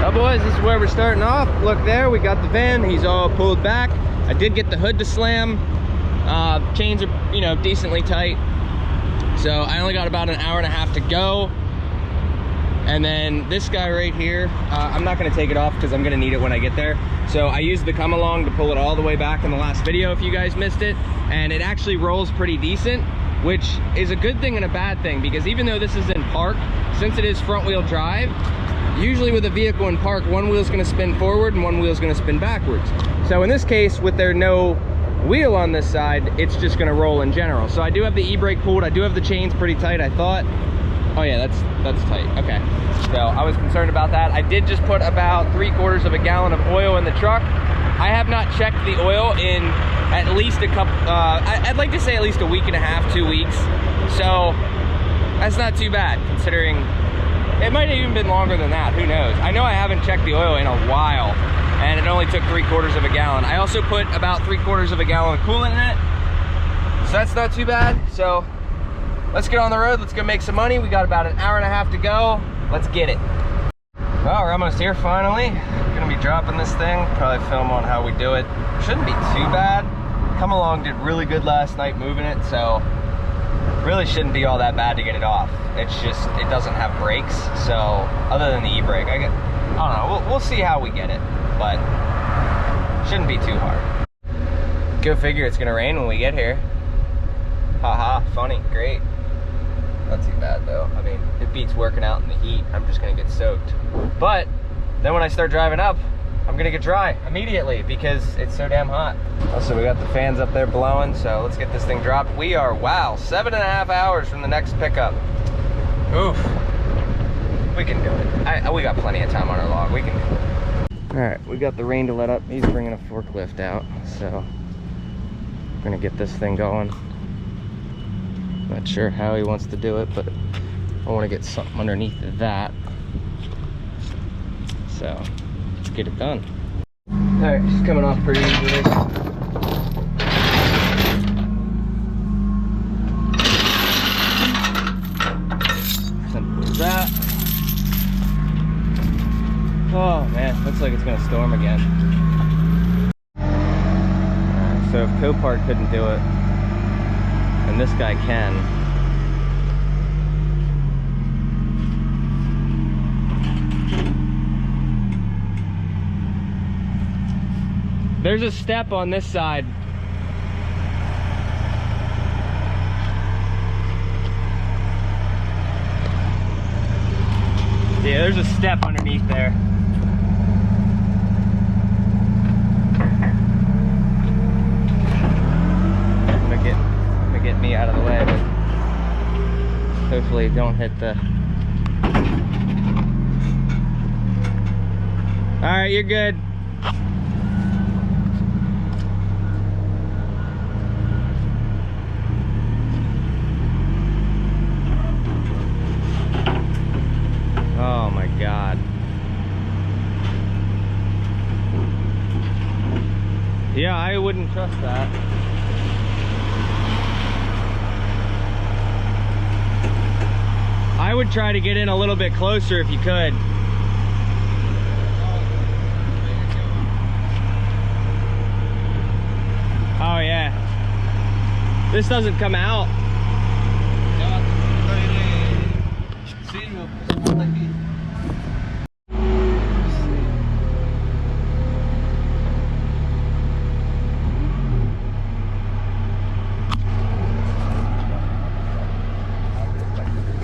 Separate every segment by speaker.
Speaker 1: Well, boys, this is where we're starting off. Look there, we got the van. He's all pulled back. I did get the hood to slam. Chains are, you know, decently tight. So I only got about an hour and a half to go. And then this guy right here, I'm not gonna take it off because I'm gonna need it when I get there. So I used the come along to pull it all the way back in the last video if you guys missed it. And it actually rolls pretty decent, which is a good thing and a bad thing, because even though this is in park, since it is front wheel drive, usually with a vehicle in park, one wheel's gonna spin forward and one wheel's gonna spin backwards. So in this case, with there no wheel on this side, it's just gonna roll in general. So I do have the e-brake pulled. I do have the chains pretty tight, I thought. Oh yeah, that's tight, okay. So I was concerned about that. I did just put about 3/4 of a gallon of oil in the truck. I have not checked the oil in at least a couple, I'd like to say at least a week and a half, 2 weeks. So that's not too bad considering it might have even been longer than that, who knows. I know I haven't checked the oil in a while and it only took 3/4 of a gallon. I also put about 3/4 of a gallon of coolant in it. So that's not too bad. So let's get on the road, let's go make some money. We got about an hour and a half to go. Let's get it. Well, we're almost here finally. Gonna be dropping this thing, probably film on how we do it. Shouldn't be too bad. Come Along did really good last night moving it, so really shouldn't be all that bad to get it off. It's just, it doesn't have brakes, so other than the e-brake, I don't know, we'll see how we get it, but shouldn't be too hard. Go figure, it's gonna rain when we get here. Haha, funny, great. Not too bad though. I mean, it beats working out in the heat. I'm just gonna get soaked. But then when I start driving up, I'm gonna get dry immediately because it's so damn hot. Also, we got the fans up there blowing, so let's get this thing dropped. We are, wow, 7.5 hours from the next pickup. Oof. We can do it. We got plenty of time on our log. We can do it. All right, we got the rain to let up. He's bringing a forklift out, so we're gonna get this thing going. Not sure how he wants to do it, but I want to get something underneath that. So let's get it done. All right, just coming off pretty easily. Simple as that. Oh man, looks like it's gonna storm again. So if Copart couldn't do it, and this guy can. There's a step on this side. Yeah, there's a step underneath there. Get me out of the way, but hopefully don't hit the... All right, you're good. Oh my God. Yeah, I wouldn't trust that. I would try to get in a little bit closer if you could. Oh yeah. This doesn't come out.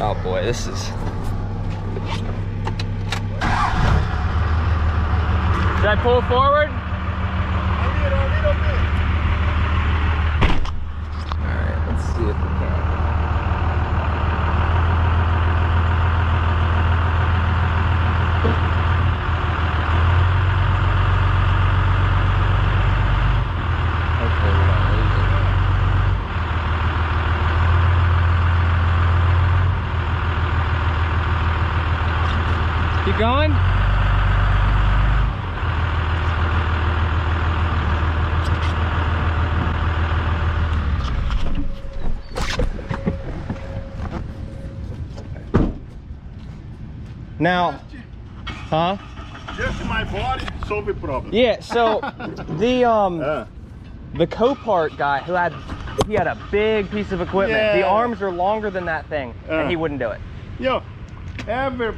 Speaker 1: Oh boy, this is... Should I pull forward? Alright, let's see if we can. Hopefully we don't lose it. Keep going. Now, huh?
Speaker 2: Just my body solve the problem.
Speaker 1: Yeah, so the Copart guy he had a big piece of equipment.
Speaker 2: Yeah.
Speaker 1: The arms are longer than that thing, and he wouldn't do it.
Speaker 2: Yo, every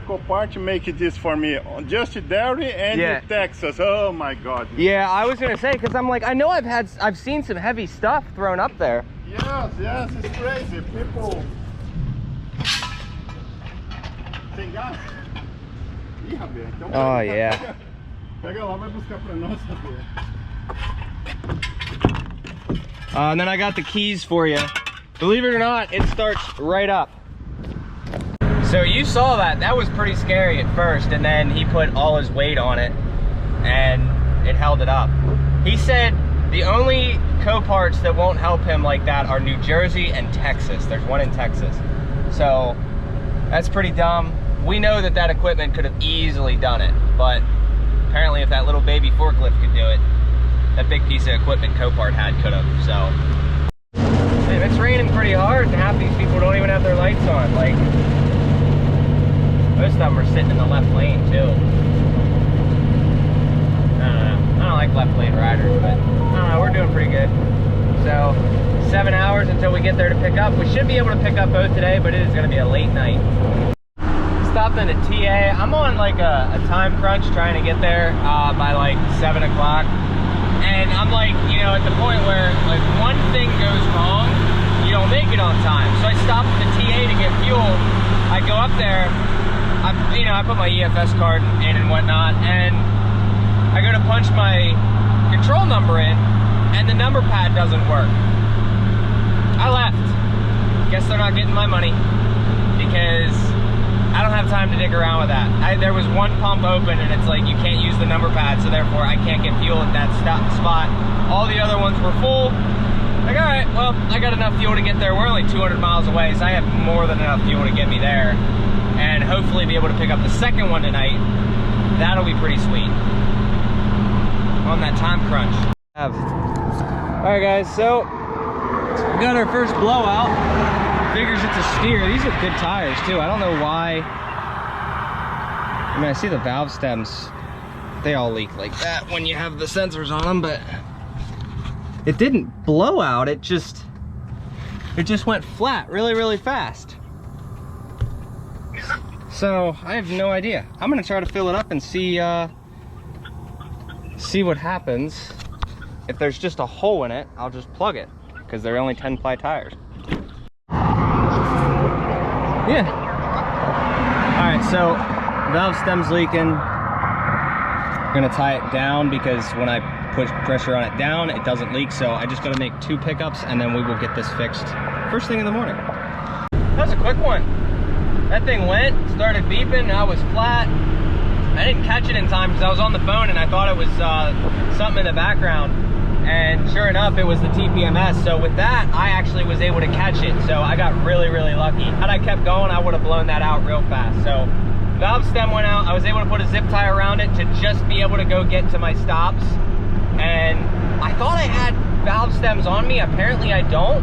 Speaker 2: Copart make this for me. Just Derry and in Texas. Oh my God.
Speaker 1: Yeah, I was gonna say, because I'm like, I know I've seen some heavy stuff thrown up there.
Speaker 2: Yes, it's crazy. People.
Speaker 1: Oh yeah.
Speaker 2: Pega lá, vai buscar pra nós.
Speaker 1: And then I got the keys for you. Believe it or not, it starts right up. So you saw that. That was pretty scary at first, and then he put all his weight on it, and it held it up. He said the only Coparts that won't help him like that are New Jersey and Texas. There's one in Texas. So that's pretty dumb. We know that that equipment could have easily done it, but apparently if that little baby forklift could do it, that big piece of equipment Copart had could have, so. Damn, it's raining pretty hard, and half these people don't even have their lights on. Like, most of them are sitting in the left lane too. I don't like left lane riders, but I don't know, we're doing pretty good. So, 7 hours until we get there to pick up. We should be able to pick up both today, but it is gonna be a late night. Stopped in a TA. I'm on like a time crunch trying to get there by like 7 o'clock. And I'm like, you know, at the point where like one thing goes wrong, you don't make it on time. So I stopped at the TA to get fuel. I go up there, I put my EFS card in and whatnot, and I go to punch my control number in, and the number pad doesn't work. I left. Guess they're not getting my money because I don't have time to dig around with that. There was one pump open, and it's like you can't use the number pad, so therefore I can't get fuel at that spot. All the other ones were full. Like, all right, well, I got enough fuel to get there. We're only 200 miles away, so I have more than enough fuel to get me there, and hopefully be able to pick up the second one tonight. That'll be pretty sweet. On that time crunch. All right, guys, so we got our first blowout. Figures it's a steer. These are good tires too. I don't know why. I mean, I see the valve stems, they all leak like that when you have the sensors on them, but it didn't blow out. It just went flat really fast. So I have no idea. I'm gonna try to fill it up and see what happens. If there's just a hole in it, I'll just plug it because they're only 10-ply tires. Yeah. All right, so valve stem's leaking. Gonna tie it down because when I push pressure on it down, it doesn't leak. So I just gotta make 2 pickups and then we will get this fixed first thing in the morning. That was a quick one. That thing went, started beeping, I was flat. I didn't catch it in time because I was on the phone and I thought it was something in the background. And sure enough, it was the TPMS. So with that, I actually was able to catch it. So I got really lucky. Had I kept going, I would have blown that out real fast. So valve stem went out. I was able to put a zip tie around it to just be able to go get to my stops. And I thought I had valve stems on me. Apparently I don't.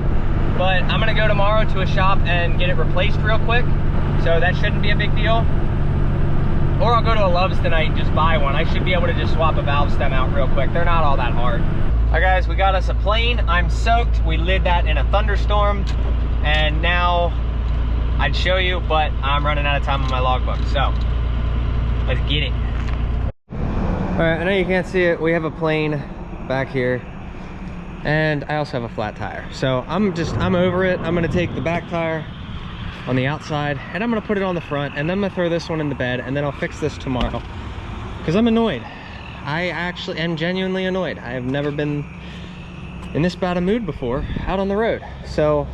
Speaker 1: But I'm gonna go tomorrow to a shop and get it replaced real quick. So that shouldn't be a big deal. Or I'll go to a Love's tonight and just buy one. I should be able to just swap a valve stem out real quick. They're not all that hard. All right, guys, we got us a plane. I'm soaked. We lit that in a thunderstorm, and now I'd show you, but I'm running out of time on my logbook, so let's get it. All right, I know you can't see it. We have a plane back here, and I also have a flat tire. So I'm over it. I'm gonna take the back tire on the outside, and I'm gonna put it on the front, and then I'm gonna throw this one in the bed, and then I'll fix this tomorrow, because I'm annoyed. I actually am genuinely annoyed. I have never been in this bad a mood before out on the road. So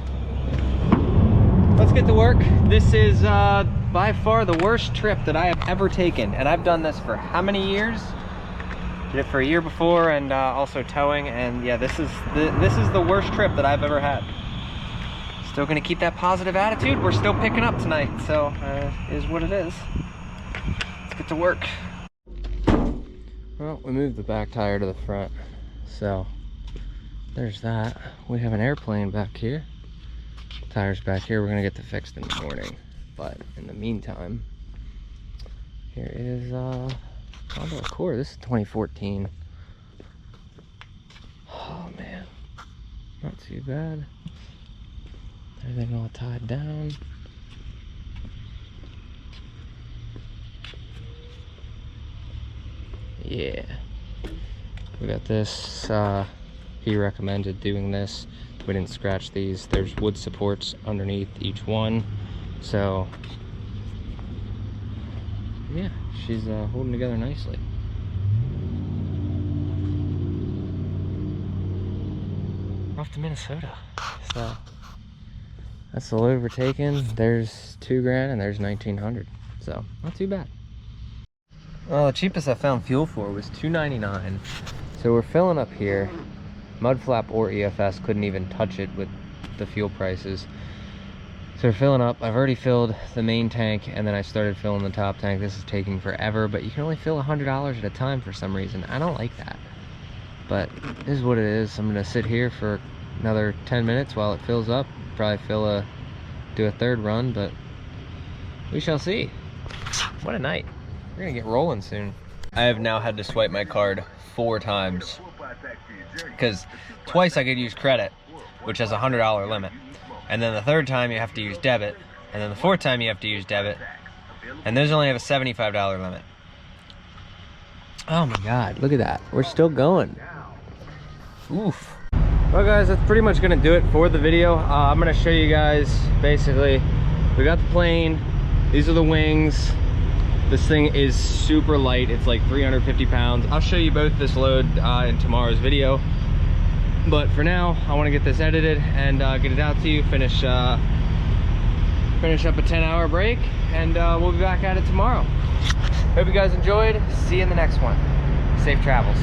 Speaker 1: let's get to work. This is by far the worst trip that I have ever taken, and I've done this for how many years? Did it for a year before, and also towing, and yeah, this is the worst trip that I've ever had. Still gonna keep that positive attitude. We're still picking up tonight, so is what it is. Let's get to work. Well, we moved the back tire to the front, so there's that. We have an airplane back here. Tires back here. We're gonna get that fixed in the morning, but in the meantime, here is Honda Accord, this is 2014. Oh man, not too bad. Everything all tied down. Yeah, we got this. He recommended doing this. We didn't scratch these. There's wood supports underneath each one, so yeah, she's holding together nicely. We're off to Minnesota, so that's the load we're taking. There's $2,000 and there's 1,900, so not too bad. Well, the cheapest I found fuel for was $2.99. So we're filling up here. Mudflap or EFS couldn't even touch it with the fuel prices. So we're filling up. I've already filled the main tank and then I started filling the top tank. This is taking forever, but you can only fill $100 at a time for some reason. I don't like that, but this is what it is. I'm gonna sit here for another 10 minutes while it fills up. Probably do a third run, but we shall see. What a night. We're gonna get rolling soon. I have now had to swipe my card 4 times because twice I could use credit, which has a $100 limit, and then the third time you have to use debit, and then the fourth time you have to use debit, and those only have a $75 limit. Oh my god, look at that. We're still going. Oof. Well guys, that's pretty much gonna do it for the video. I'm gonna show you guys, basically, we got the plane, these are the wings. This thing is super light. It's like 350 pounds. I'll show you both this load in tomorrow's video. But for now, I want to get this edited and get it out to you. Finish up a 10-hour break, and we'll be back at it tomorrow. Hope you guys enjoyed. See you in the next one. Safe travels.